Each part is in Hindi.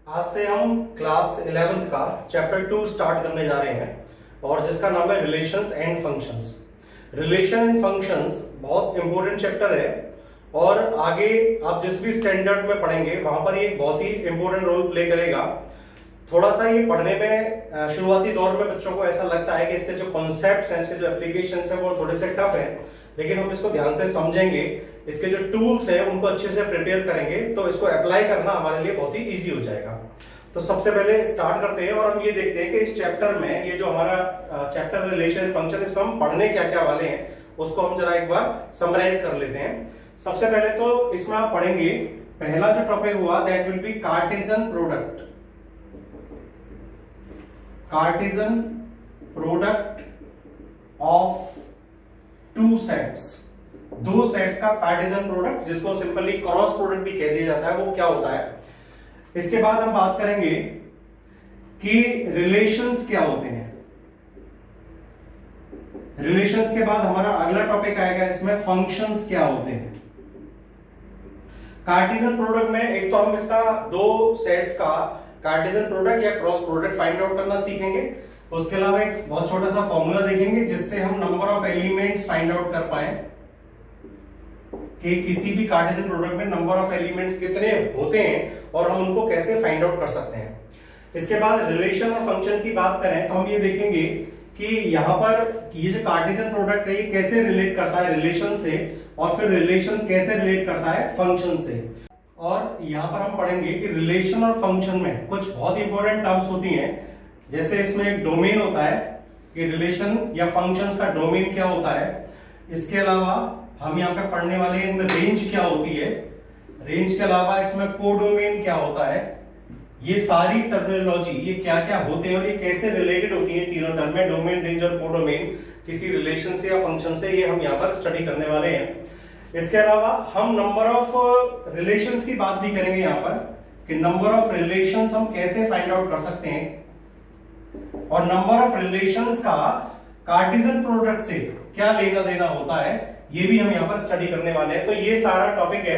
आज से हम क्लास 11th का चैप्टर 2 स्टार्ट करने जा रहे हैं और जिसका नाम है relations and functions. Relation and functions बहुत इंपॉर्टेंट चैप्टर है और आगे आप जिस भी स्टैंडर्ड में पढ़ेंगे वहां पर ये बहुत ही इंपॉर्टेंट रोल प्ले करेगा। थोड़ा सा ये पढ़ने में शुरुआती दौर में बच्चों को ऐसा लगता है कि इसके जो कॉन्सेप्ट्स हैं, इसके जो एप्लीकेशंस हैं वो थोड़े से टफ है, लेकिन हम इसको ध्यान से समझेंगे, इसके जो टूल्स हैं उनको अच्छे से प्रिपेयर करेंगे तो इसको अप्लाई करना हमारे लिए बहुत ही इजी हो जाएगा। तो सबसे पहले स्टार्ट करते हैं और हम ये देखते हैं कि इस चैप्टर में ये जो हमारा चैप्टर रिलेशन फंक्शन, इसमें हम पढ़ने क्या क्या वाले हैं उसको हम जरा एक बार समराइज कर लेते हैं। सबसे पहले तो इसमें आप पढ़ेंगे, पहला जो टॉपिक हुआ that will be Cartesian product. Cartesian product of two sets, दो सेट्स का कार्टेशियन प्रोडक्ट, जिसको सिंपली क्रॉस प्रोडक्ट भी कह दिया जाता है, वो क्या होता है। इसके बाद हम बात करेंगे कि रिलेशंस क्या होते हैं। रिलेशंस के बाद हमारा अगला टॉपिक आएगा इसमें फंक्शंस क्या होते हैं। कार्टेशियन प्रोडक्ट में एक तो हम इसका दो सेट्स का कार्टेशियन प्रोडक्ट या क्रॉस प्रोडक्ट फाइंड आउट करना सीखेंगे। उसके अलावा एक बहुत छोटा सा फॉर्मूला देखेंगे जिससे हम number of elements find out कर पाए कि किसी भी कार्टेशियन प्रोडक्ट में नंबर ऑफ एलिमेंट्स कितने होते हैं और हम उनको कैसे फाइंड आउट कर सकते हैं। इसके बाद रिलेशन और फंक्शन की बात करें तो हम ये देखेंगे कि यहाँ पर ये जो कार्टेशियन प्रोडक्ट है ये कैसे रिलेट करता है रिलेशन से, और फिर रिलेशन कैसे रिलेट करता है फंक्शन से। और यहाँ पर हम पढ़ेंगे कि रिलेशन और फंक्शन में कुछ बहुत इंपॉर्टेंट टर्म्स होती हैं, जैसे इसमें एक डोमेन होता है कि रिलेशन या फंक्शंस का डोमेन क्या होता है। इसके अलावा हम यहाँ पे पढ़ने वाले हैं इनमें रेंज क्या होती है, रेंज के अलावा इसमें कोडोमेन क्या होता है। ये सारी टर्मिनोलॉजी ये क्या क्या होते हैं और ये कैसे रिलेटेड होती है तीनों टर्म में, डोमेन, रेंज और कोडोमेन, किसी रिलेशन से या फंक्शन से, ये हम यहाँ पर स्टडी करने वाले हैं। इसके अलावा हम नंबर ऑफ रिलेशंस की बात भी करेंगे यहाँ पर कि नंबर ऑफ रिलेशंस हम कैसे फाइंड आउट कर सकते हैं, और नंबर ऑफ रिलेशंस का कार्टेशियन प्रोडक्ट से क्या लेना देना होता है, ये भी हम यहाँ पर स्टडी करने वाले हैं। तो ये सारा टॉपिक है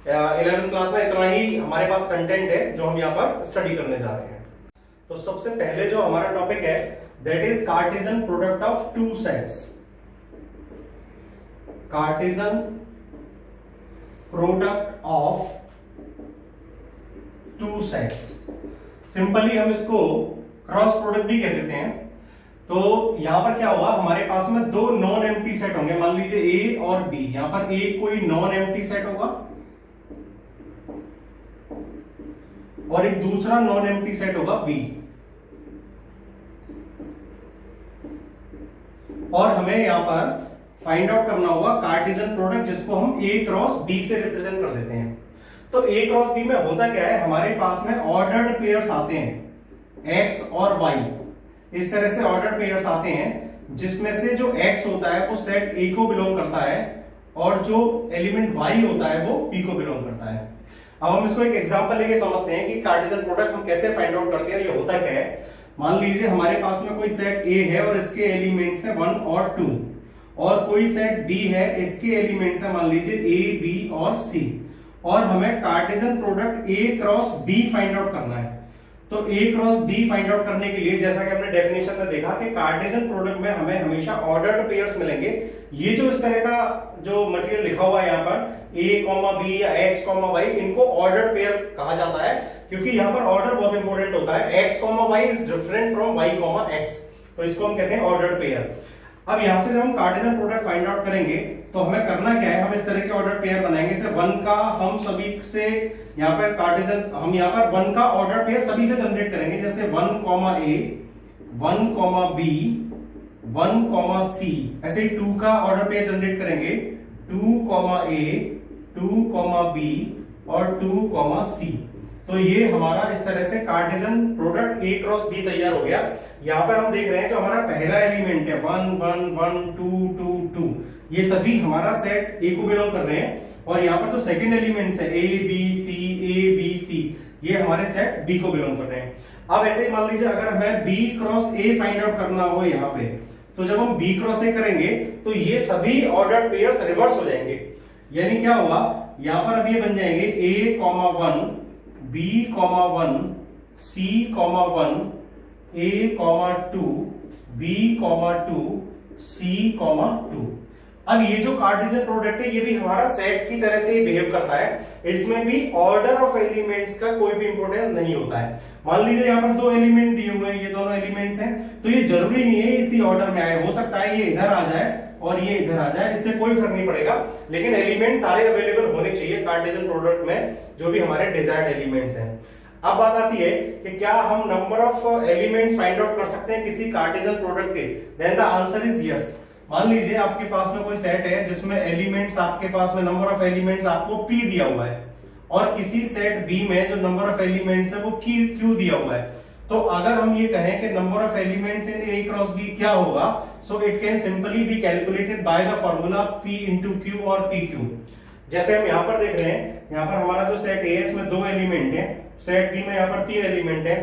11th क्लास में, इतना ही हमारे पास कंटेंट है जो हम यहाँ पर स्टडी करने जा रहे हैं। तो सबसे पहले जो हमारा टॉपिक है that is Cartesian product of two sets. Cartesian product of two sets, simply हम इसको क्रॉस प्रोडक्ट भी कह देते हैं। तो यहां पर क्या हुआ, हमारे पास में दो नॉन एम्प्टी सेट होंगे, मान लीजिए ए और बी। यहां पर ए कोई नॉन एम्प्टी सेट होगा और एक दूसरा नॉन एम्प्टी सेट होगा बी, और हमें यहां पर फाइंड आउट करना होगा कार्टेशियन प्रोडक्ट, जिसको हम ए क्रॉस बी से रिप्रेजेंट कर देते हैं। तो ए क्रॉस बी में होता क्या है, हमारे पास में ऑर्डर्ड पेयर्स आते हैं एक्स और वाई, इस तरह से ऑर्डर पेयर्स आते हैं जिसमें से जो x होता है वो सेट A को बिलोंग करता है और जो एलिमेंट y होता है वो P को बिलोंग करता है। अब हम इसको एक एग्जांपल लेके समझते हैं कि कार्टेशियन प्रोडक्ट हम कैसे फाइंड आउट करते हैं, ये होता क्या है। मान लीजिए हमारे पास में कोई सेट A है और इसके एलिमेंट्स है 1 और 2, और कोई सेट B है, इसके एलिमेंट्स है मान लीजिए A, B और C, और हमें Cartesian product A cross B find out करना है। तो A cross B find out करने के लिए जैसा कि हमने डेफिनेशन में देखा कि कार्टेशियन प्रोडक्ट में हमें हमेशा ऑर्डर्ड पेयर्स मिलेंगे। ये जो इस तरह का जो मटेरियल लिखा हुआ है यहाँ पर A, B या X, Y, इनको ऑर्डर्ड पेयर कहा जाता है, क्योंकि यहाँ पर ऑर्डर बहुत इंपॉर्टेंट होता है। X, Y is different from Y, X, तो इसको हम कहते हैं ऑर्डर्ड पेयर। अब यहां से जब हम कार्टेशियन प्रोडक्ट फाइंड आउट करेंगे तो हमें करना क्या है, हम इस तरह के ऑर्डर पेयर बनाएंगे। जैसे 1 का हम सभी से यहाँ पर कार्टेशियन, हम यहाँ पर 1 का ऑर्डर पेयर सभी से जनरेट करेंगे, जैसे 1, A, 1, B, 1, C। ऐसे ही 2 का ऑर्डर पेयर जनरेट करेंगे, 2, A, 2, B और 2, C। तो ये हमारा इस तरह से Cartesian product A cross B तैयार हो गया। यहाँ पर हम देख रहे हैं जो हमारा पहला एलिमेंट है 1, 1, 1, 2, 2, 2, ये सभी हमारा सेट A को बिलोंग कर रहे हैं, और यहाँ पर जो सेकंड एलिमेंट्स है A, B, C, ये हमारे सेट B को बिलोंग कर रहे हैं। अब ऐसे ही मान लीजिए अगर हमें B cross A find out करना हो यहाँ पे, तो जब हम B क्रॉस A करेंगे तो ये सभी ऑर्डर्ड पेयर्स रिवर्स हो जाएंगे। यानी क्या होगा, यहाँ पर अब ये बन जाएंगे A, 1, B, 1, C,1, A,2, B,2, C,2। अब ये जो कार्टेशियन प्रोडक्ट है ये भी हमारा सेट की तरह से ही बिहेव करता है। इसमें भी ऑर्डर ऑफ एलिमेंट्स का कोई भी इंपॉर्टेंस नहीं होता है। मान लीजिए यहाँ पर दो एलिमेंट दिए हुए हैं, ये दोनों एलिमेंट्स हैं, तो ये जरूरी नहीं है इसी ऑर्डर में आए, हो सकता है ये इधर आ जाए और ये इधर आ जाए, इससे कोई फर्क नहीं पड़ेगा, लेकिन एलिमेंट सारे अवेलेबल होने चाहिए कार्टेशियन प्रोडक्ट में जो भी हमारे डिजायर्ड एलिमेंट्स हैं। अब बात आती है कि क्या हम number of elements find out कर सकते हैं किसी कार्टेशियन प्रोडक्ट के? Then the answer is yes. मान लीजिए आपके पास में कोई सेट है जिसमें एलिमेंट्स, आपके पास में नंबर ऑफ एलिमेंट्स आपको p दिया हुआ है, और किसी सेट B में जो नंबर ऑफ एलिमेंट्स है वो q दिया हुआ है। तो अगर हम ये कहें कि number of elements in A cross B क्या होगा, so it can simply be calculated by the formula P into Q और PQ। जैसे हम यहाँ पर देख रहे हैं, यहाँ पर हमारा जो सेट A है इसमें दो एलिमेंट है, सेट B में यहाँ पर तीन एलिमेंट है।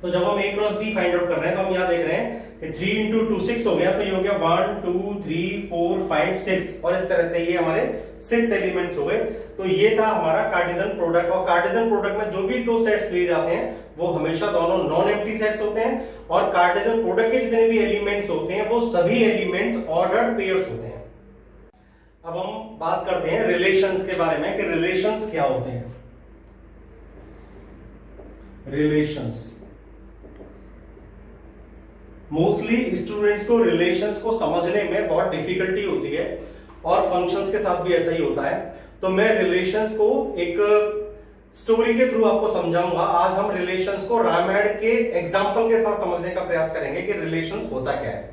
तो जब हम A cross B find out कर रहे हैं तो हम यहाँ देख रहे हैं कि 3 इंटू 2 6 हो गया, तो ये हो गया 1 2 3 4 5 6, और इस तरह से ये हमारे 6 एलिमेंट्स हो गए। तो ये था हमारा कार्टेशियन प्रोडक्ट। और कार्टेशियन प्रोडक्ट में जो भी दो सेट्स लिए जाते हैं वो हमेशा दोनों नॉन एम्प्टी सेट्स होते हैं, और कार्टेशियन प्रोडक्ट के जितने भी एलिमेंट्स होते हैं वो सभी एलिमेंट्स ऑर्डर्ड पेयर्स होते हैं। अब हम बात करते हैं रिलेशंस के बारे में कि रिलेशंस क्या होते हैं। रिलेशंस, मोस्टली स्टूडेंट्स को रिलेशंस को समझने में बहुत डिफिकल्टी होती है, और फंक्शंस के साथ भी ऐसा ही होता है। तो मैं रिलेशंस को एक स्टोरी के थ्रू आपको समझाऊंगा। आज हम रिलेशंस को रामायण के एग्जाम्पल के साथ समझने का प्रयास करेंगे कि रिलेशंस होता क्या है।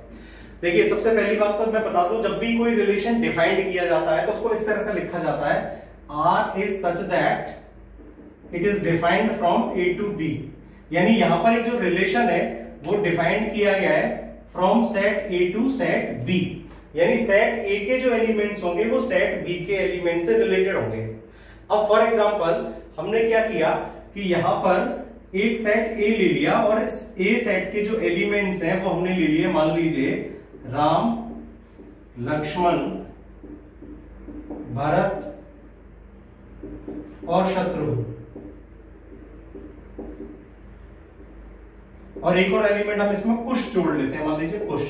देखिए, सबसे पहली बात तो मैं बता दूं, जब भी कोई रिलेशन डिफाइंड किया जाता है तो उसको इस तरह से लिखा जाता है, R is such that it is defined from A to B। यानी यहां पर एक जो रिलेशन है वो डिफाइंड किया गया है from set A to set B, यानी सेट A के जो एलिमेंट्स होंगे वो सेट B के एलिमेंट से रिलेटेड होंगे। अब फॉर एग्जांपल हमने क्या किया कि यहां पर एक सेट A ले लिया, और इस A सेट के जो एलिमेंट्स हैं वो हमने ले लिए, मान लीजिए राम, लक्ष्मण, भरत और शत्रुघ्न, और एक और एलिमेंट हम इसमें कुश जोड़ लेते हैं, मान लीजिए कुश।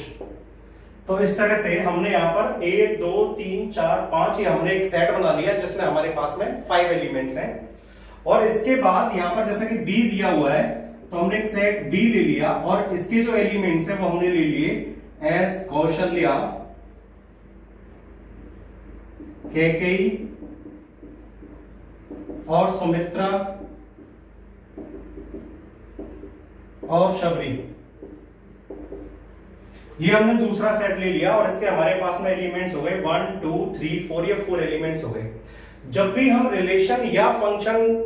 तो इस तरह से हमने यहाँ पर 1 2 3 4 5 ये हमने एक सेट बना लिया जिसमें हमारे पास में 5 एलिमेंट्स हैं। और इसके बाद यहाँ पर जैसा कि B दिया हुआ है तो हमने एक सेट B ले लिया, और इसके जो एलिमेंट्स हैं वो हमने ले लिए एस कौशल्या, कैकेयी और सुमित्रा और शबरी। ये हमने दूसरा सेट ले लिया, और इसके हमारे पास में एलिमेंट्स हो गए 1 2 3 4, ये 4 एलिमेंट्स हो गए। जब भी हम रिलेशन या फंक्शन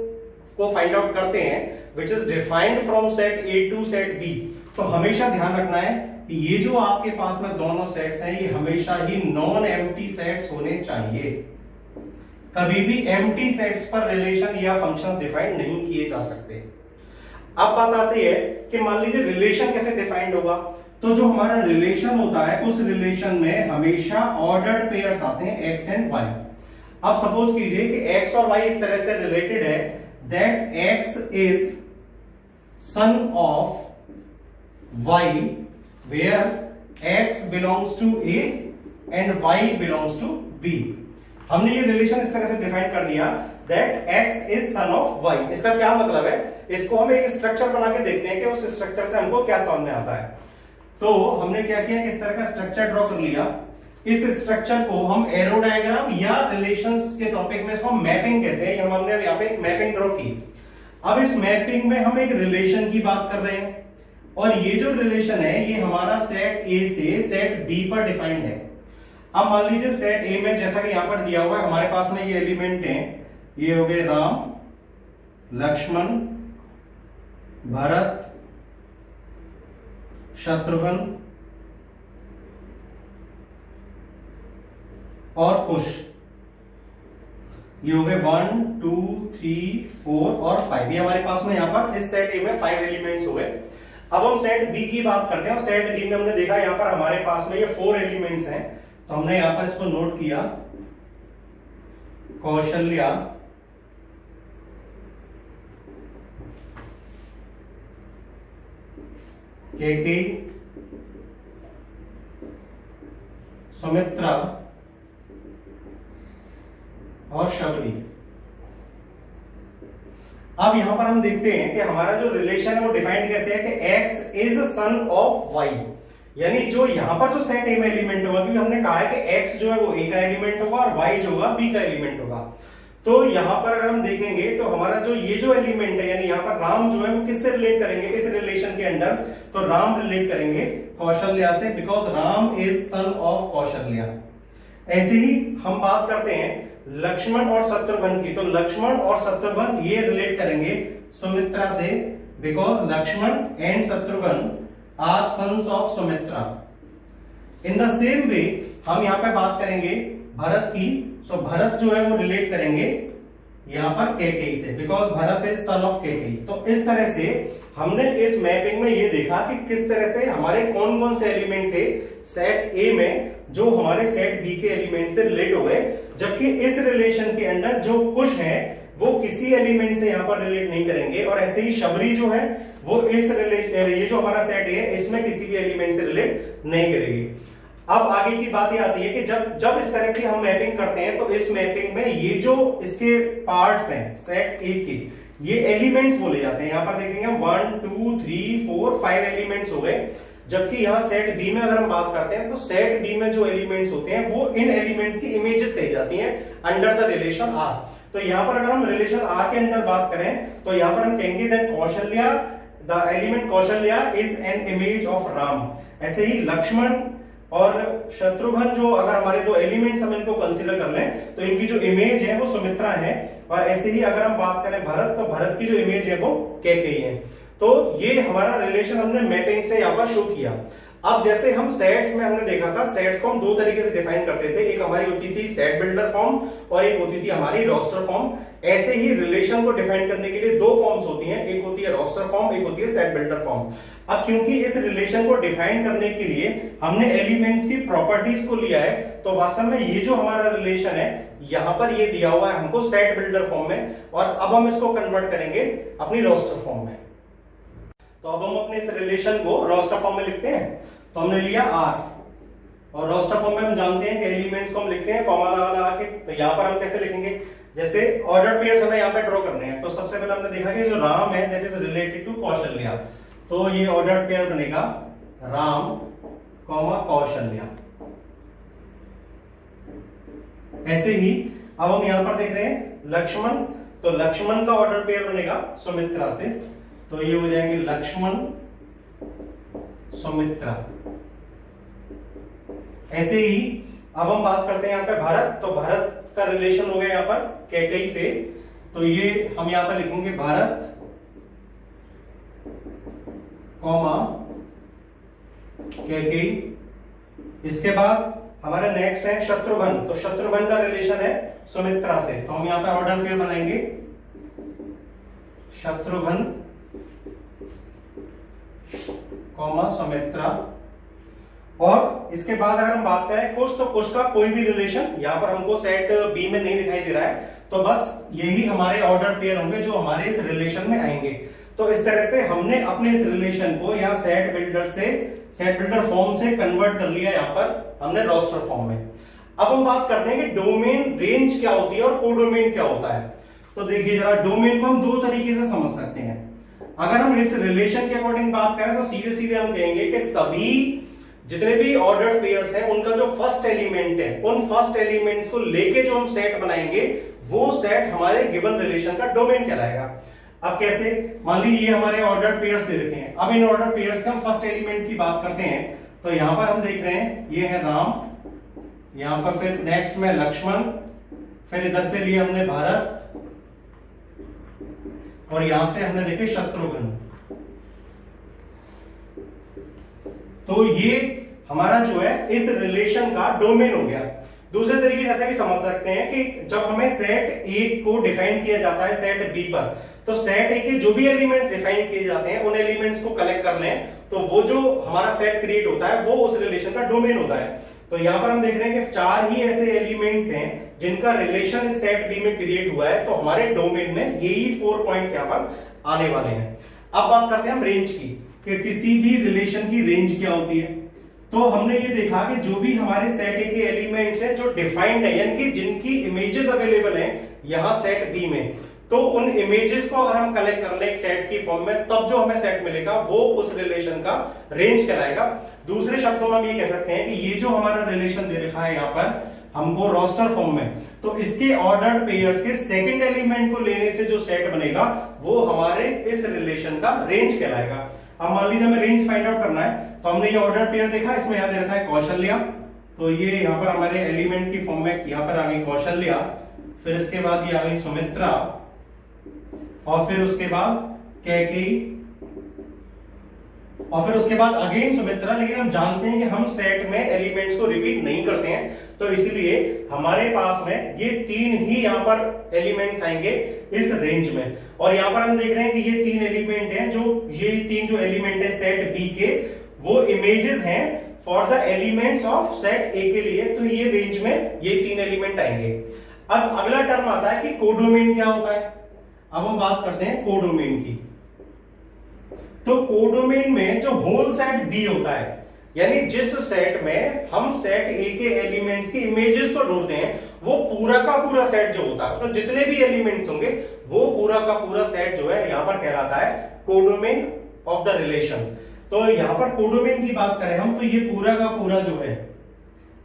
को फाइंड आउट करते हैं which is defined from set A to set B, तो हमेशा ध्यान रखना है कि ये जो आपके पास में दोनों सेट्स हैं ये हमेशा ही नॉन एम्प्टी सेट्स होने चाहिए। कभी भी एम्प्टी सेट्स पर रिलेशन या फंक्शंस डिफाइन नहीं किए जा सकते। अब बात आती है कि मान लीजिए रिलेशन कैसे डिफाइंड होगा। तो जो हमारा रिलेशन होता है उस रिलेशन में हमेशा ऑर्डर्ड पेयर्स आते हैं x एंड y। अब सपोज कीजिए कि x और y इस तरह से रिलेटेड है that x is son of y where x belongs to A and y belongs to B। हमने ये रिलेशन इस तरह से डिफाइन कर दिया that x is son of y। इसका क्या मतलब है, इसको हम एक स्ट्रक्चर बना के देखते हैं कि उस स्ट्रक्चर से हमको क्या समझ में आता है। तो हमने क्या किया कि इस तरह का स्ट्रक्चर ड्रॉ कर लिया। इस स्ट्रक्चर को हम एरो डायग्राम या रिलेशंस के टॉपिक में इसको मैपिंग कहते हैं। हमने यहाँ पे एक मैपिंग ड्रॉ की। अब इस मैपिंग में हम एक रिलेशन की बात कर रहे हैं, और ये जो रिलेशन है ये हमारा सेट A से सेट B पर डिफाइंड है। अब मान लीजिए सेट A में जैसा कि यहां पर दिया हुआ है हमारे पास में ये एलिमेंट हैं, ये हो गए राम, लक्ष्मण, भरत, शत्रुघ्न और कुश। ये हो गए 1 2 3 4 और 5। ये हमारे पास में यहां पर इस सेट A में 5 एलिमेंट्स हो गए। अब हम सेट B की बात करते हैं, और सेट B में हमने देखा यहां पर हमारे पास में ये 4 एलिमेंट्स हैं। तो हमने यहां पर इसको नोट किया, कौशल्या, केकेई, सुमित्रा और शबरी। अब यहां पर हम देखते हैं कि हमारा जो रिलेशन है वो डिफाइंड कैसे है कि x is son of y, यानी जो यहां पर जो सेट ए में एलिमेंट होगा, क्योंकि हमने कहा है कि x जो है वो a का एलिमेंट होगा और y जो होगा b का एलिमेंट होगा। तो यहां पर अगर हम देखेंगे तो हमारा जो ये जो एलिमेंट है, यानी यहां पर राम जो है वो किससे रिलेट करेंगे इस रिलेशन के अंडर, तो राम रिलेट करेंगे कौशल्या से, because Ram is son of Kaushalya. ऐसे ही हम बात करते हैं लक्ष्मण और शत्रुघ्न की, तो लक्ष्मण और शत्रुघ्न ये रिलेट करेंगे सुमित्रा से, because Lakshman and Shatrughan are sons of Sumitra. In the same way हम यहां पे बात करेंगे भरत की, सो भरत जो है वो रिलेट करेंगे यहां पर केकेई से, because Bharat is son of Kaikeyi. तो इस तरह से हमने इस मैपिंग में ये देखा कि किस तरह से हमारे कौन कौन से एलिमेंट थे सेट ए में जो हमारे सेट बी के एलिमेंट से रिलेट हो गए, जबकि इस रिलेशन के अंदर जो कुश है वो किसी एलिमेंट से यहां पर रिलेट नहीं करेंगे, और ऐसे ही शबरी जो है वो इस ये जो हमारा सेट ए है इसमें किसी भी एलिमेंट से रिलेट नहीं करेगी। अब आगे की बात ये आती है कि जब इस तरह की हम मैपिंग करते हैं तो इस मैपिंग में ये जो इसके पार्ट्स हैं सेट ए के, ये एलिमेंट्स बोले जाते हैं। यहां पर देखेंगे हम 1 2 3 4 5 एलिमेंट्स हो गए, जबकि यहां सेट बी में अगर हम बात करते हैं तो सेट बी में जो एलिमेंट्स होते हैं वो इन एलिमेंट्स की इमेजेस कही जाती हैं अंडर द रिलेशन आर। तो यहां पर अगर हम रिलेशन आर के अंदर बात करें तो यहां पर हम कहेंगे that Kaushalya, the element Kaushalya is an image of Ram. ऐसे ही लक्ष्मण और शत्रुघ्न जो अगर हमारे दो एलिमेंट्स हम इनको कंसीडर कर लें तो इनकी जो इमेज है वो सुमित्रा है, और ऐसे ही अगर हम बात करें भरत, तो भरत की जो इमेज है वो केकेई है। तो ये हमारा रिलेशन हमने मैपिंग से यहाँ पर शो किया। अब जैसे हम सेट्स में हमने देखा था, सेट्स को हम दो तरीके से डिफाइन करते थे, एक हमारी होती थी सेट बिल्डर फॉर्म और एक होती थी हमारी रोस्टर फॉर्म। ऐसे ही रिलेशन को डिफाइन करने के लिए दो फॉर्म्स होती हैं, एक होती है रोस्टर फॉर्म, एक होती है सेट बिल्डर फॉर्म। अब क्योंकि इस रिलेशन को डिफाइन करने के लिए हमने एलिमेंट्स की प्रॉपर्टीज को लिया है, तो वास्तव में ये जो हमारा रिलेशन है यहां पर ये दिया हुआ है हमको सेट बिल्डर फॉर्म में, और अब हम इसको कन्वर्ट करेंगे अपनी रोस्टर फॉर्म में। तो अब हम अपने इस रिलेशन को रोस्टर फॉर्म में लिखते हैं। तो हमने लिया आर, और रोस्टर फॉर्म में हम जानते हैं कि एलिमेंट्स को हम लिखते हैं कॉमा लगा के। तो यहां पर हम कैसे लिखेंगे, जैसे ऑर्डर पेयर्स हमें यहां पे ड्रॉ करने हैं। तो सबसे पहले हमने देखा कि जो राम है that is related to Kaushalya, तो ये ऑर्डर पेयर बनेगा राम कॉमा कौशल्या। ऐसे ही अब हम यहां पर देख रहे हैं लक्ष्मण, तो लक्ष्मण का ऑर्डर पेयर बनेगा सुमित्रा से, तो ये हो जाएंगे लक्ष्मण सुमित्रा। ऐसे ही अब हम बात करते हैं यहां पे भरत, तो भरत का रिलेशन हो गया यहां पर कैकेयी से, तो ये हम यहां पर लिखेंगे भरत कॉमा कैकेयी। इसके बाद हमारा नेक्स्ट है शत्रुघ्न, तो शत्रुघ्न का रिलेशन है सुमित्रा से, तो हम यहां पे ऑर्डर पेयर बनाएंगे शत्रुघ्न कॉमा सुमित्रा। और इसके बाद अगर हम बात करें कुश, तो कुश का कोई भी रिलेशन यहां पर हमको सेट बी में नहीं दिखाई दे रहा है, तो बस यही हमारे ऑर्डर पेयर होंगे जो हमारे इस रिलेशन में आएंगे। तो इस तरह से हमने अपने इस रिलेशन को यहाँ सेट बिल्डर फॉर्म से कन्वर्ट कर लिया यहाँ पर हमने रोस्टर फॉर्म में। अब हम बात करते हैं कि डोमेन रेंज क्या होती है और कोडोमेन क्या होता है। तो देखिए जरा, डोमेन को हम दो तरीके से समझ सकते हैं। अगर हम इस रिलेशन के अकॉर्डिंग बात करें तो सीधे सीधे हम कहेंगे कि सभी जितने भी ऑर्डर्ड पेयर्स हैं उनका जो फर्स्ट एलिमेंट है, उन फर्स्ट एलिमेंट्स को लेके जो हम सेट बनाएंगे वो सेट हमारे गिवन रिलेशन का डोमेन कहलाएगा। अब कैसे, मान लीजिए हमारे ऑर्डर पेयर्स दे रखे हैं। अब इन ऑर्डर पेयर्स के हम फर्स्ट एलिमेंट की बात करते हैं, तो यहां पर हम देख रहे हैं ये है राम, यहां पर फिर नेक्स्ट में लक्ष्मण, फिर इधर से लिए हमने भारत, और यहां से हमने देखे शत्रुघ्न। तो ये हमारा जो है इस रिलेशन का डोमेन हो गया। दूसरे तरीके जैसे भी समझ सकते हैं कि जब हमें सेट ए को डिफाइन किया जाता है सेट बी पर, तो सेट ए के जो भी एलिमेंट्स डिफाइन किए जाते हैं उन एलिमेंट्स को कलेक्ट कर लें, तो वो जो हमारा सेट क्रिएट होता है वो उस रिलेशन का डोमेन होता है। तो यहां पर हम देख रहे हैं कि 4 ही ऐसे एलिमेंट्स हैं जिनका रिलेशन इस सेट बी में क्रिएट हुआ है, तो हमारे डोमेन में यही 4 पॉइंट्स यहां पर आने वाले हैं। अब बात करते हैं हम रेंज की। कि किसी भी रिलेशन की रेंज क्या होती है। तो हमने ये देखा कि जो भी हमारे सेट ए के एलिमेंट्स हैं जो डिफाइंड है, यानी कि जिनकी इमेजेस अवेलेबल हैं यहां सेट बी में, तो उन इमेजेस को अगर हम कलेक्ट कर लें एक सेट की फॉर्म में, तब जो हमें सेट मिलेगा वो उस रिलेशन का रेंज कहलाएगा। दूसरे शब्दों में हम ये कह सकते हैं कि ये जो हमारा रिलेशन दे रखा है यहाँ पर हमको रोस्टर फॉर्म में, तो इसके ऑर्डर्ड पेयर्स के सेकंड एलिमेंट को लेने से जो सेट बनेगा वो हमारे इस रिलेशन का रेंज कहलाएगा। अब मान लीजिए हमें रेंज फाइंड आउट करना है, तो हमने ये ऑर्डर पेयर देखा, इसमें यहां दे रखा है कौशल्या, तो ये यहां पर हमारे एलिमेंट की फॉर्म में यहां पर आ गई कौशल्या, फिर इसके बाद ये आ गई सुमित्रा, और फिर उसके बाद कैकेयी, और फिर उसके बाद अगेन सुमित्रा। लेकिन हम जानते हैं कि हम सेट में एलिमेंट्स को रिपीट नहीं करते हैं, तो इसीलिए हमारे पास में ये तीन ही यहां पर एलिमेंट्स आएंगे इस रेंज में। और यहां पर हम देख रहे हैं कि ये तीन एलिमेंट हैं, जो ये तीन जो एलिमेंट है सेट बी के, वो इमेजेस हैं for the elements of set ए के लिए, तो ये रेंज में ये तीन एलिमेंट आएंगे। अब अगला टर्म आता है कि कोडोमेन क्या होता है। अब हम बात करते हैं कोडोमेन की। तो कोडोमेन में जो होल सेट बी होता है, यानी जिस सेट में हम सेट ए के एलिमेंट्स की इमेजेस को ढूंढते हैं, वो पूरा का पूरा सेट जो होता है उसमें जितने भी एलिमेंट्स होंगे वो पूरा का पूरा सेट जो है यहां पर कहलाता है कोडोमेन ऑफ द रिलेशन। तो यहां पर कोडोमेन की बात करें हम, तो ये पूरा का पूरा जो है,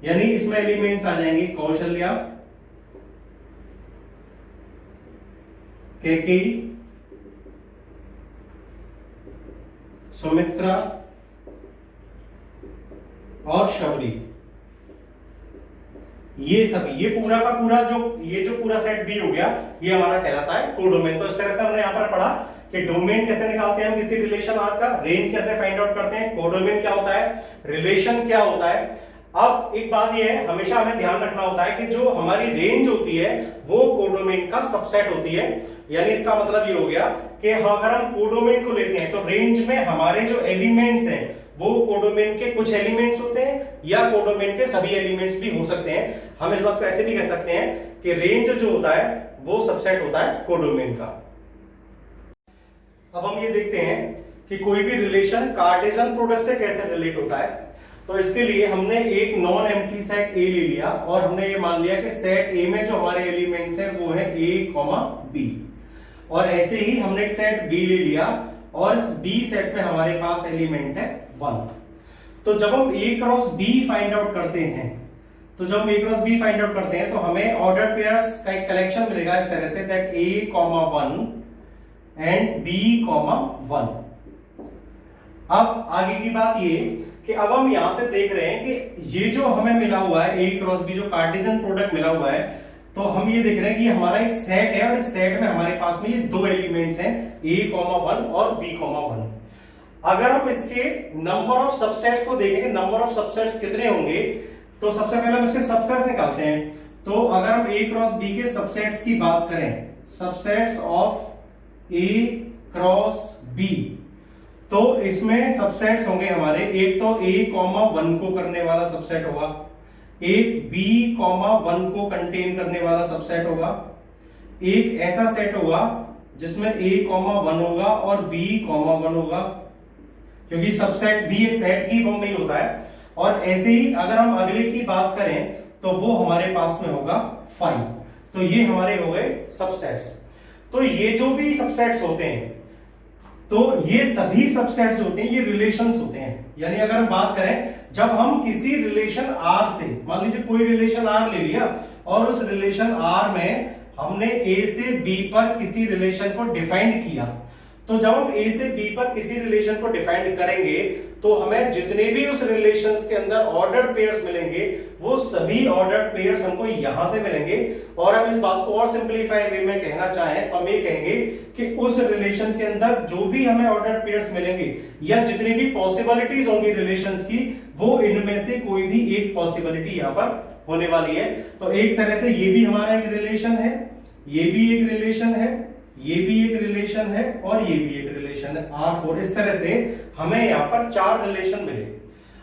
यानी इसमें एलिमेंट्स आ जाएंगे कौशल्या, कैकेयी, सुमित्रा और शबरी, ये सभी, ये पूरा का पूरा ये जो पूरा सेट बी हो गया, ये हमारा कहलाता है कोडोमेन। तो इस तरह से हमने यहां पर पढ़ा कि डोमेन कैसे निकालते हैं हम किसी रिलेशन आर का, रेंज कैसे फाइंड आउट करते हैं, कोडोमेन क्या होता है, रिलेशन क्या होता है। अब एक बात ये है, हमेशा हमें ध्यान रखना होता है कि जो हमारी रेंज होती है वो कोडोमेन का सबसेट होती है। यानी इसका मतलब ये हो गया कि अगर हम कोडोमेन को लेते हैं तो रेंज में हमारे जो एलिमेंट्स हैं वो कोडोमेन के कुछ एलिमेंट्स होते हैं या कोडोमेन के सभी एलिमेंट्स भी हो सकते हैं। हम इस बात को ऐसे भी कह सकते हैं कि रेंज जो होता है वो सबसेट होता है कोडोमेन का। अब हम ये देखते हैं कि कोई भी रिलेशन कार्टेशियन प्रोडक्ट से कैसे रिलेट होता है। तो इसके लिए हमने एक नॉन एम्प्टी सेट ए ले लिया और हमने ये मान लिया कि सेट ए में जो हमारे एलिमेंट्स हैं वो है ए कॉमा बी, और ऐसे ही हमने एक सेट बी ले लिया और इस बी सेट में हमारे पास एलिमेंट है 1। तो जब हम ए क्रॉस बी फाइंड आउट करते हैं, तो जब हम ए क्रॉस बी फाइंड आउट करते हैं तो हमें ऑर्डर पेयर्स का एक कलेक्शन मिलेगा इस तरह से, that A comma 1 and B comma 1। अब आगे की बात ये कि अब हम यहां से देख रहे हैं कि ये जो हमें मिला हुआ है ए क्रॉस बी, जो कार्टेशियन प्रोडक्ट मिला हुआ है, तो हम ये देख रहे हैं कि हमारा एक सेट है और इस सेट में हमारे पास में ये दो एलिमेंट्स हैं a, 1 और b, 1। अगर हम इसके नंबर ऑफ सबसेट्स को देखेंगे, नंबर ऑफ सबसेट्स कितने होंगे, तो सबसे पहले हम इसके सबसेट्स निकालते हैं। तो अगर हम a क्रॉस b के सबसेट्स की बात करें, subsets of a cross b, तो इसमें सबसेट्स होंगे हमारे, एक तो a, 1 को करने वाला सबसेट होगा, एक b, 1 को कंटेन करने वाला सबसेट होगा, एक ऐसा सेट होगा जिसमें a, 1 होगा और b, 1 होगा, क्योंकि सबसेट भी एक सेट की फॉर्म में ही होता है। और ऐसे ही अगर हम अगले की बात करें तो वो हमारे पास में होगा 5। तो ये हमारे हो गए सबसेट्स। तो ये जो भी सबसेट्स होते हैं, तो ये सभी सबसेट्स होते हैं, ये रिलेशंस होते हैं। यानी अगर हम बात करें, जब हम किसी रिलेशन R से, मान लीजिए कोई रिलेशन R ले लिया और उस रिलेशन R में हमने A से B पर किसी रिलेशन को डिफाइंड किया, तो जब हम A से B पर किसी रिलेशन को डिफाइंड करेंगे तो हमें जितने भी उस रिलेशंस के अंदर ऑर्डर्ड पेयर्स मिलेंगे वो सभी ऑर्डर्ड पेयर्स हमको यहां से मिलेंगे। और हम इस बात को और सिंपलीफाई वे में कहना चाहें तो हम ये कहेंगे कि उस रिलेशन के अंदर जो भी हमें ऑर्डर्ड पेयर्स मिलेंगे या जितनी भी पॉसिबिलिटीज होंगी रिलेशंस की, वो इनमें से कोई भी एक पॉसिबिलिटी यहां पर होने वाली है। तो एक तरह से ये भी हमारा एक रिलेशन है, ये भी एक रिलेशन है, ये भी एक रिलेशन है और ये भी एक रिलेशन है, R4। इस तरह से हमें यहां पर 4 रिलेशन मिले।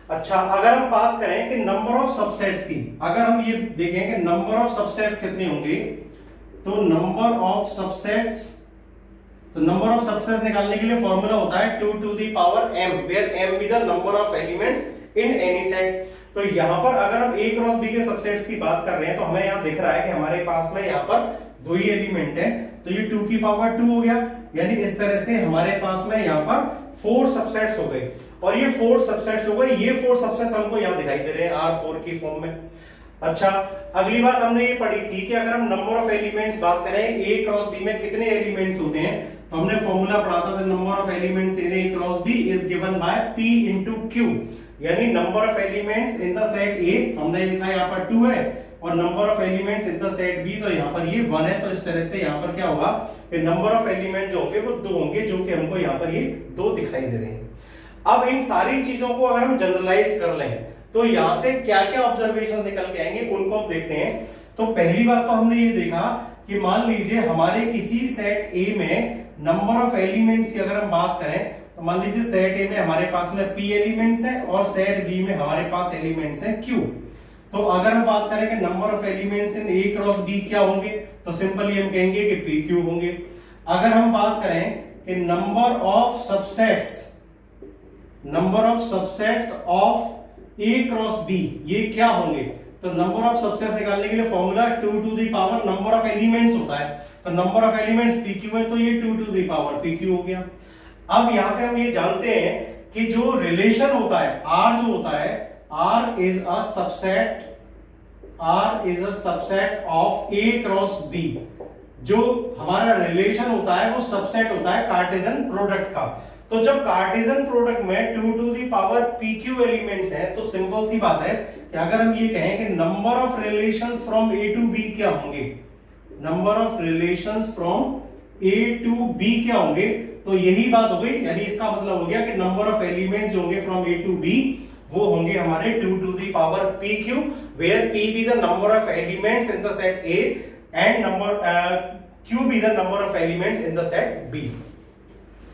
अच्छा, अगर हम बात करें कि नंबर ऑफ सबसेट्स की, अगर हम ये देखें कि नंबर ऑफ सबसेट्स कितने होंगे, तो नंबर ऑफ सबसेट्स तो नंबर ऑफ सबसेट्स निकालने के लिए फॉर्मूला होता है 2 to the power m, where m be the number of elements in any set। तो यहाँ पर अगर हम a क्रॉस b के सबसेट्स की बात कर रहे हैं तो हमें यहाँ दिख रहा है कि हमारे पास में यहाँ पर 2 ही एलिमेंट है, तो ये 2 की पावर 2 हो गया, यानी इस तरह से हमारे पास में यहाँ पर 4 सबसेट्स हो गए। और ये 4 सबसेट्स हो गए, ये 4 सबसेट्स हमको यहाँ दिखाई दे रहे हैं R4 की फॉर्म में। अच्छा, अगली बात हमने ये पढ़ी थी कि अगर हम नंबर ऑफ एलिमेंट्स बात करें a क्रॉस b में कितने एलिमेंट्स होते हैं, तो हमने फॉर्मूला पढ़ा था number of elements in a cross b is given by p into q, यानी number of elements in the set a हमने लिखा यहाँ पर 2 है, और number of elements in the set b तो यहाँ पर ये 1 है। तो इस तरह से यहाँ पर क्या होगा कि नंबर ऑफ एलिमेंट जो होंगे वो 2 होंगे, जो कि हमको यहाँ पर ये 2 दिखाई दे रहे हैं। अब इन सारी चीजों को अगर हम जनरलाइज कर लें तो यहां से क्या क्या ऑब्जर्वेशंस निकल के आएंगे उनको हम देखते हैं। तो पहली बात तो हमने ये देखा कि मान लीजिए हमारे किसी सेट A में नंबर ऑफ एलिमेंट्स की अगर हम बात करें तो मान लीजिए सेट A में हमारे पास में P एलिमेंट्स हैं और सेट B में हमारे पास एलिमेंट्स हैं Q। तो अगर हम बात करें कि number of elements in A cross B क्या होंगे, तो सिंपली हम कहेंगे कि PQ होंगे। अगर हम बात करें कि number of subsets of A cross B ये क्या होंगे, तो नंबर ऑफ सबसेट्स निकालने के लिए formula 2 to the power number of elements होता है, तो नंबर ऑफ एलिमेंट्स PQ है, तो ये 2 टू द पावर PQ हो गया। अब यहां से हम ये जानते हैं कि जो रिलेशन होता है R जो होता है R is a subset of A cross B। जो हमारा रिलेशन होता है वो सबसेट होता है कार्टेशियन प्रोडक्ट का। तो जब कार्टेशियन प्रोडक्ट में 2 to the power PQ elements हैं, तो सिंपल सी बात है कि अगर हम ये कहें कि number of relations from A to B क्या होंगे, number of relations from A to B क्या होंगे, तो यही बात हो गई, यानी इसका मतलब हो गया कि नंबर ऑफ एलिमेंट्स जो होंगे फ्रॉम A टू B वो होंगे हमारे 2 to the power PQ, where P be the number of elements in the set A and Q be the number of elements in the set B।